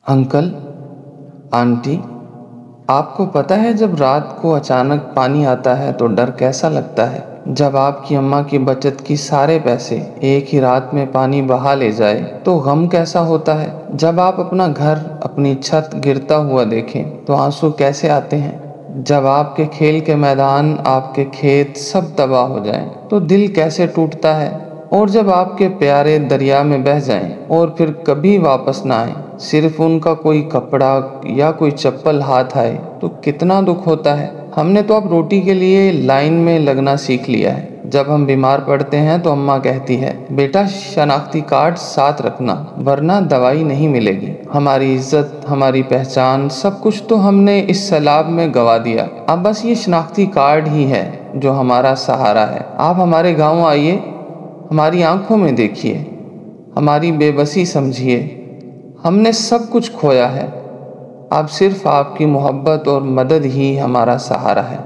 Uncle, aunty, آپ کو پتہ ہے جب رات کو اچانک پانی آتا ہے تو ڈر کیسا لگتا ہے؟ جب آپ کی اماں کی بچت کی سارے پیسے ایک ہی رات میں پانی بہا لے جائے تو غم کیسا ہوتا ہے؟ جب آپ اپنا گھر، اپنی چھت گرتا ہوا دیکھیں تو آنسو کیسے آتے ہیں؟ جب آپ کے کھیل کے میدان، آپ کے کھیت سب تباہ ہو جائیں تو دل کیسے ٹوٹتا ہے؟ اور جب آپ کے پیارے دریا میں بہہ جائیں اور پھر کبھی واپس نہ آئیں، صرف ان کا کوئی کپڑا یا کوئی چپل ہاتھ آئے تو کتنا دکھ ہوتا ہے۔ ہم نے تو اب روٹی کے لیے لائن میں لگنا سیکھ لیا ہے۔ جب ہم بیمار پڑتے ہیں تو اماں کہتی ہے، بیٹا شناختی کارڈ ساتھ رکھنا ورنہ دوائی نہیں ملے گی۔ ہماری عزت، ہماری پہچان، سب کچھ تو ہم نے اس سیلاب میں گوا دیا۔ اب بس یہ شناختی کارڈ ہی ہے جو ہمارا سہارا ہے۔ آپ ہمارے گاؤں آئیے، ہماری آنکھوں میں دیکھیے، ہماری بے بسی سمجھیے۔ ہم نے سب کچھ کھویا ہے، اب صرف آپ کی محبت اور مدد ہی ہمارا سہارا ہے۔